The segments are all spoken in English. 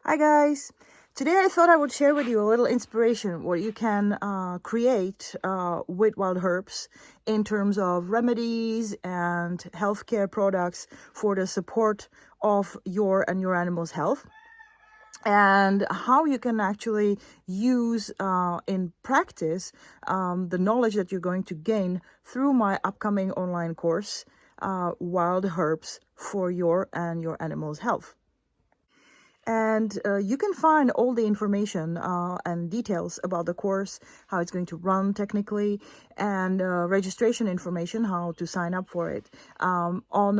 Hi guys! Today I thought I would share with you a little inspiration what you can create with wild herbs in terms of remedies and healthcare products for the support of your and your animal's health, and how you can actually use in practice the knowledge that you're going to gain through my upcoming online course, Wild Herbs for Your and Your Animal's Health. And you can find all the information and details about the course, how it's going to run technically, and registration information, how to sign up for it, on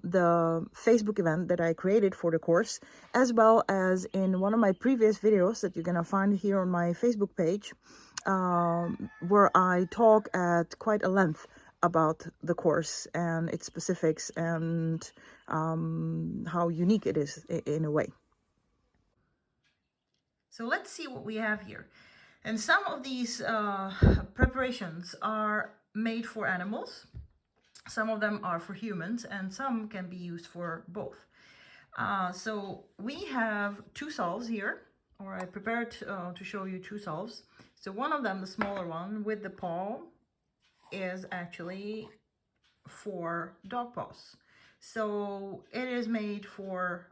the Facebook event that I created for the course, as well as in one of my previous videos that you're going to find here on my Facebook page, where I talk at quite a length about the course and its specifics and how unique it is in a way. So let's see what we have here. And some of these preparations are made for animals. Some of them are for humans, and some can be used for both. So we have two salves here, or I prepared to show you two salves. So one of them, the smaller one with the paw, is actually for dog paws. So it is made for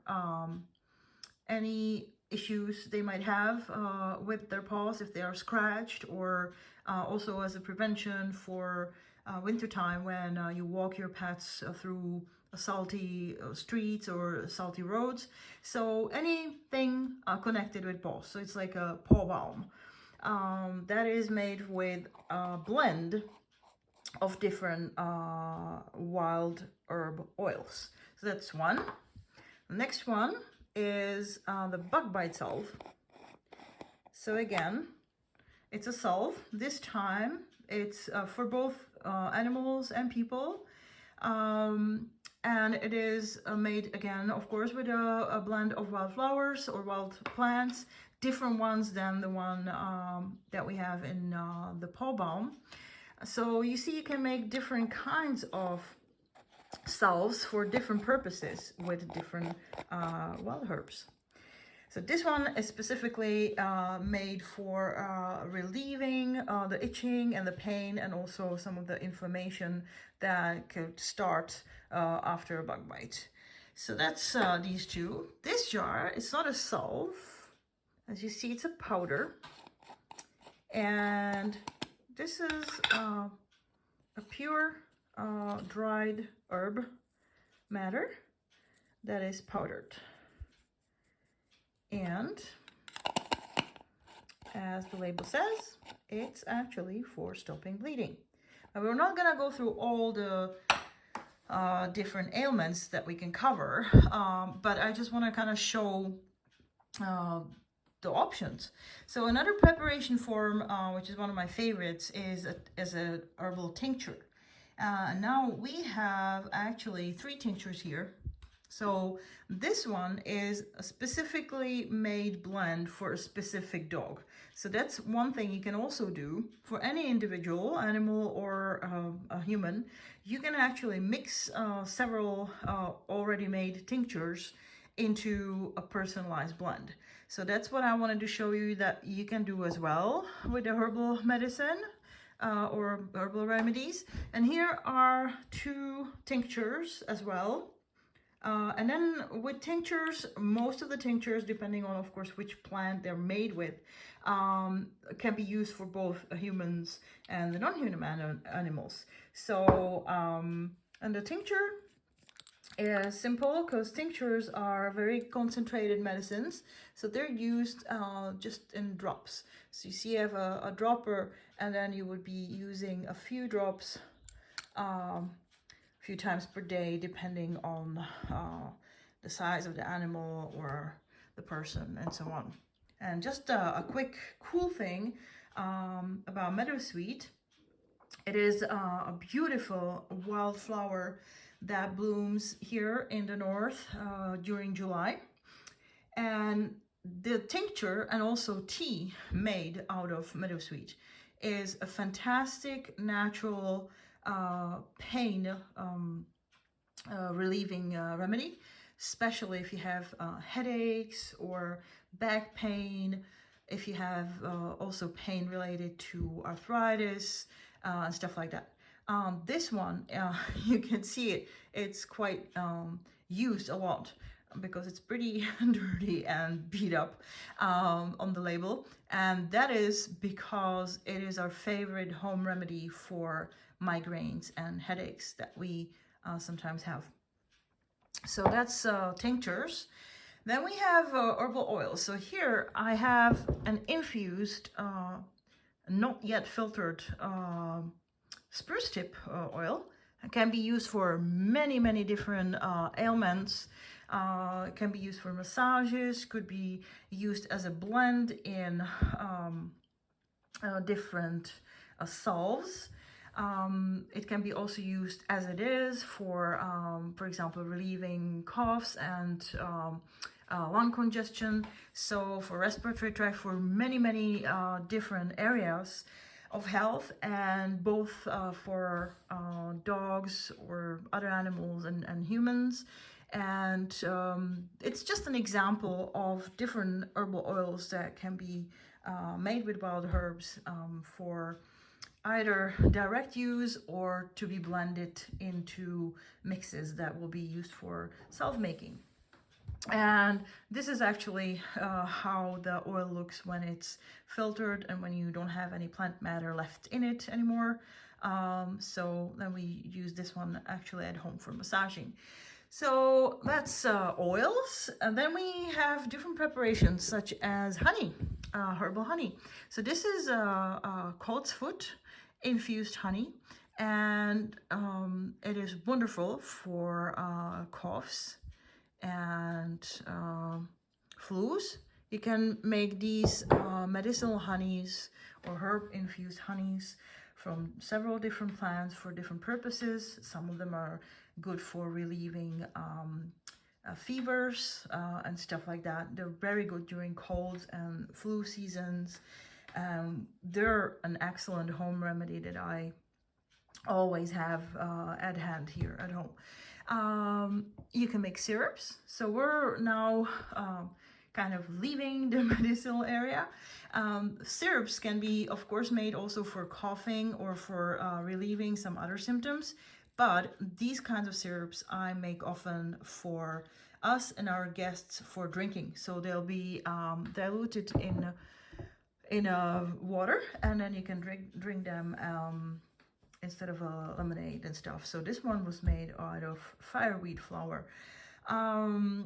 any issues they might have with their paws if they are scratched, or also as a prevention for wintertime when you walk your pets through salty streets or salty roads. So anything connected with paws. So it's like a paw balm that is made with a blend of different wild herb oils. So that's one. The next one is the bug bite salve. So again, it's a salve. This time it's for both animals and people, and it is made again, of course, with a blend of wildflowers or wild plants, different ones than the one that we have in the paw balm. So you see, you can make different kinds of salves for different purposes with different wild herbs. So this one is specifically made for relieving the itching and the pain, and also some of the inflammation that could start after a bug bite. So that's these two. This jar, it's not a salve. As you see, it's a powder. And this is a pure dried herb matter that is powdered. And as the label says, it's actually for stopping bleeding. Now, we're not going to go through all the different ailments that we can cover, but I just want to kind of show the options. So another preparation form, which is one of my favorites, is a herbal tincture. Now we have actually 3 tinctures here. So this one is a specifically made blend for a specific dog. So that's one thing you can also do for any individual, animal or a human. You can actually mix several already made tinctures into a personalized blend. So that's what I wanted to show you that you can do as well with the herbal medicine or herbal remedies. And here are 2 tinctures as well. And then with tinctures, most of the tinctures, depending on, of course, which plant they're made with, can be used for both humans and the non-human animals. So, and the tincture is simple because tinctures are very concentrated medicines. So they're used just in drops. So you see you have a dropper, and then you would be using a few drops few times per day, depending on the size of the animal or the person and so on. And just a quick cool thing about meadowsweet. It is a beautiful wildflower that blooms here in the north during July. And the tincture and also tea made out of meadowsweet is a fantastic natural pain relieving remedy. especially if you have headaches or back pain, if you have also pain related to arthritis and stuff like that. This one, you can see it, it's quite used a lot because it's pretty dirty and beat up on the label. And that is because it is our favorite home remedy for migraines and headaches that we sometimes have. So that's tinctures. Then we have herbal oils. So here I have an infused, not yet filtered spruce tip oil. It can be used for many different ailments. It can be used for massages, could be used as a blend in different salves. It can be also used as it is for example, relieving coughs and lung congestion. So for respiratory tract, for many different areas of health, and both for dogs or other animals and humans. And it's just an example of different herbal oils that can be made with wild herbs for either direct use or to be blended into mixes that will be used for self-making. And this is actually how the oil looks when it's filtered and when you don't have any plant matter left in it anymore. So then we use this one actually at home for massaging. So that's oils. And then we have different preparations such as honey, herbal honey. So this is colt's foot infused honey, and it is wonderful for coughs and flus. You can make these medicinal honeys or herb infused honeys from several different plants for different purposes. Some of them are good for relieving fevers and stuff like that. They're very good during colds and flu seasons. They're an excellent home remedy that I always have at hand here at home. You can make syrups. So we're now kind of leaving the medicinal area. Syrups can be, of course, made also for coughing or for relieving some other symptoms. But these kinds of syrups I make often for us and our guests for drinking. So they'll be diluted in water, and then you can drink them instead of lemonade and stuff. So this one was made out of fireweed flower.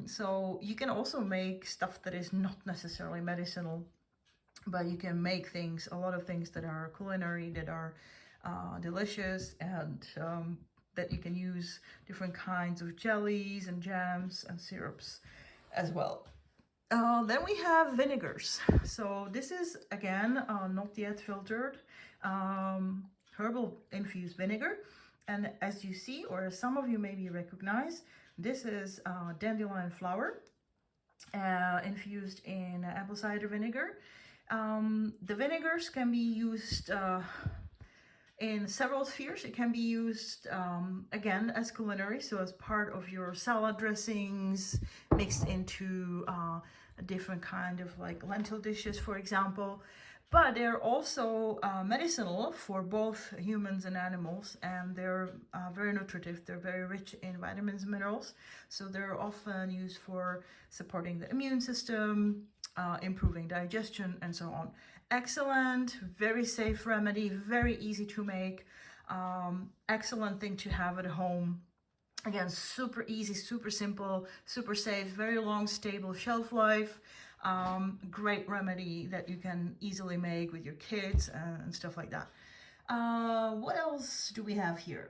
So you can also make stuff that is not necessarily medicinal, but you can make a lot of things that are culinary, that are delicious, and that you can use different kinds of jellies and jams and syrups as well. Then we have vinegars. So this is, again, not yet filtered herbal infused vinegar. And as you see, or as some of you maybe recognize, this is dandelion flower infused in apple cider vinegar. The vinegars can be used in several spheres. It can be used, again, as culinary, so as part of your salad dressings, mixed into a different kind of like lentil dishes, for example. But they're also medicinal for both humans and animals, and they're very nutritive. They're very rich in vitamins and minerals, so they're often used for supporting the immune system, improving digestion, and so on. Excellent, very safe remedy, very easy to make, excellent thing to have at home. Again, super easy, super simple, super safe, very long, stable shelf life. Great remedy that you can easily make with your kids and stuff like that. What else do we have here?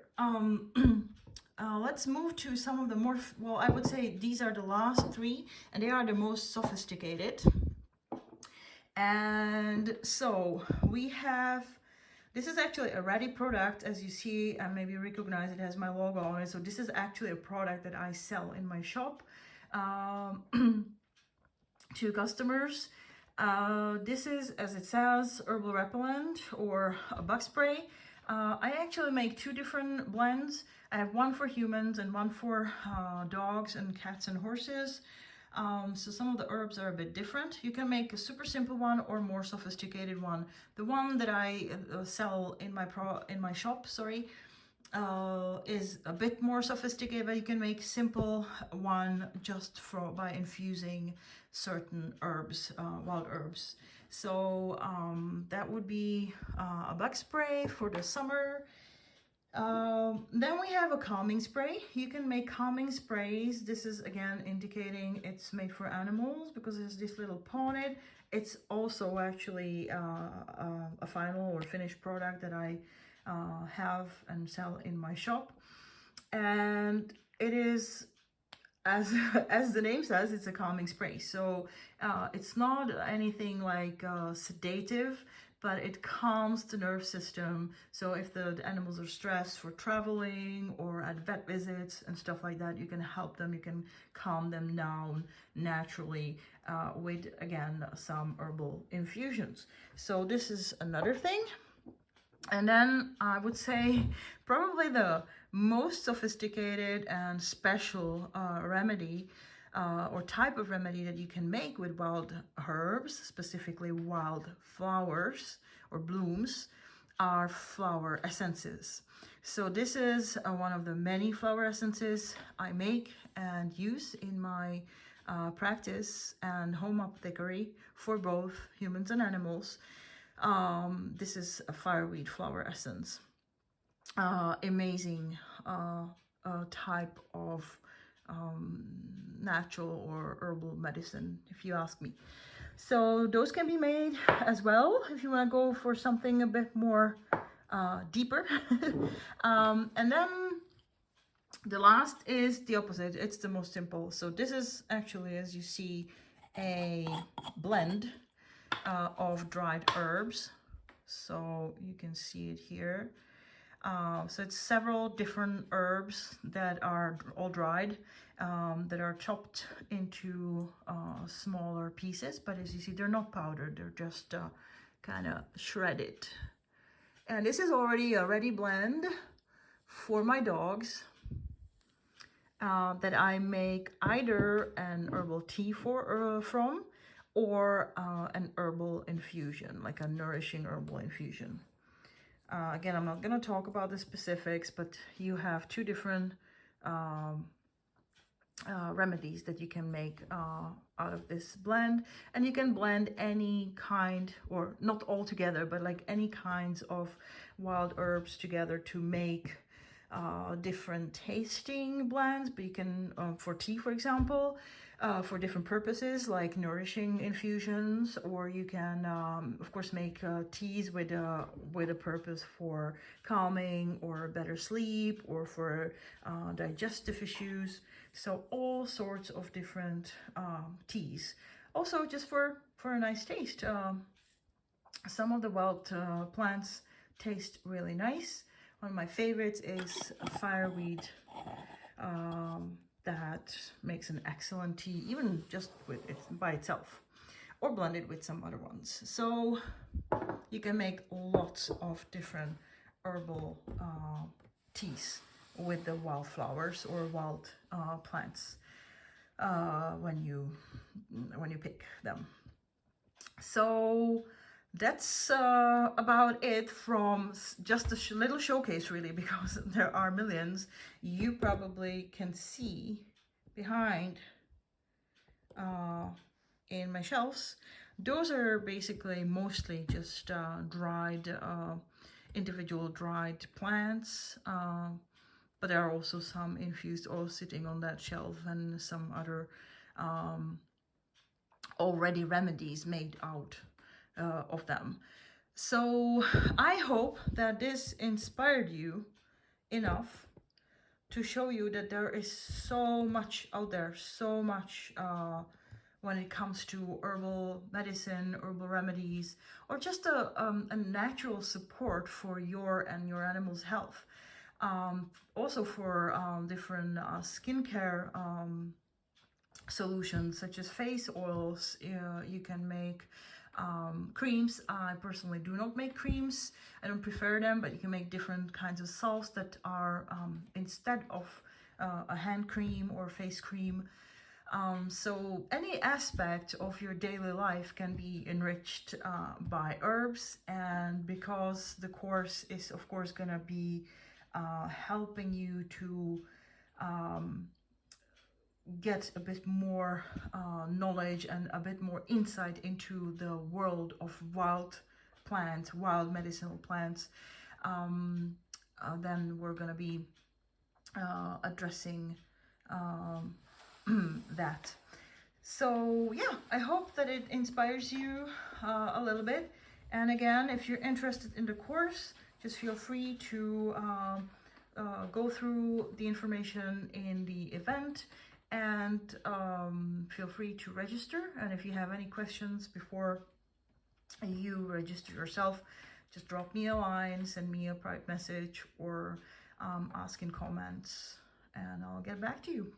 Let's move to some of the more, well, I would say these are the last three, and they are the most sophisticated. And so we have, this is actually a ready product. As you see, and maybe recognize, it has my logo on it. So this is actually a product that I sell in my shop to customers. This is, as it says, herbal repellent or a bug spray. I actually make two different blends. I have one for humans and one for dogs and cats and horses. So some of the herbs are a bit different. You can make a super simple one or more sophisticated one. The one that I sell in my shop, sorry, is a bit more sophisticated, but you can make simple one just by infusing certain herbs, wild herbs. So that would be a bug spray for the summer. Then we have a calming spray. You can make calming sprays. This is again indicating it's made for animals because there's this little paw on it. It's also actually a final or finished product that I have and sell in my shop. And it is, as the name says, it's a calming spray. So it's not anything like sedative, but it calms the nerve system. So if the animals are stressed for traveling or at vet visits and stuff like that, you can help them, you can calm them down naturally with, again, some herbal infusions. So this is another thing. And then I would say probably the most sophisticated and special remedy or type of remedy that you can make with wild herbs, specifically wild flowers or blooms, are flower essences. So this is one of the many flower essences I make and use in my practice and home apothecary for both humans and animals. This is a fireweed flower essence. Amazing type of natural or herbal medicine, if you ask me. So those can be made as well if you want to go for something a bit more deeper. And then the last is the opposite. It's the most simple. So this is actually, as you see, a blend of dried herbs. So you can see it here. So it's several different herbs that are all dried, that are chopped into smaller pieces. But as you see, they're not powdered. They're just kind of shredded. And this is already a ready blend for my dogs that I make either an herbal tea from or an herbal infusion, like a nourishing herbal infusion. Again, I'm not going to talk about the specifics, but you have two different remedies that you can make out of this blend. And you can blend any kind, or not all together, but like any kinds of wild herbs together to make different tasting blends. But you can, for tea, for example, for different purposes like nourishing infusions, or you can of course make teas with a purpose for calming or better sleep, or for digestive issues. So all sorts of different teas, also just for a nice taste. Some of the wild plants taste really nice. One of my favorites is a fireweed that makes an excellent tea, even just with it by itself, or blended with some other ones. So you can make lots of different herbal teas with the wildflowers or wild plants when you pick them. So that's about it from just a little showcase, really, because there are millions. You probably can see behind in my shelves. Those are basically mostly just dried, individual dried plants, but there are also some infused oils sitting on that shelf, and some other already remedies made out of them. So I hope that this inspired you enough to show you that there is so much out there, so much when it comes to herbal medicine, herbal remedies, or just a natural support for your and your animal's health. Also for different skincare solutions such as face oils. You can make creams. I personally do not make creams. I don't prefer them, but you can make different kinds of salves that are instead of a hand cream or face cream. So any aspect of your daily life can be enriched by herbs, and because the course is of course gonna be helping you to get a bit more knowledge and a bit more insight into the world of wild plants, wild medicinal plants, then we're going to be addressing that. So yeah, I hope that it inspires you a little bit. And again, if you're interested in the course, just feel free to go through the information in the event, and feel free to register. And if you have any questions before you register yourself, just drop me a line, send me a private message, or ask in comments, and I'll get back to you.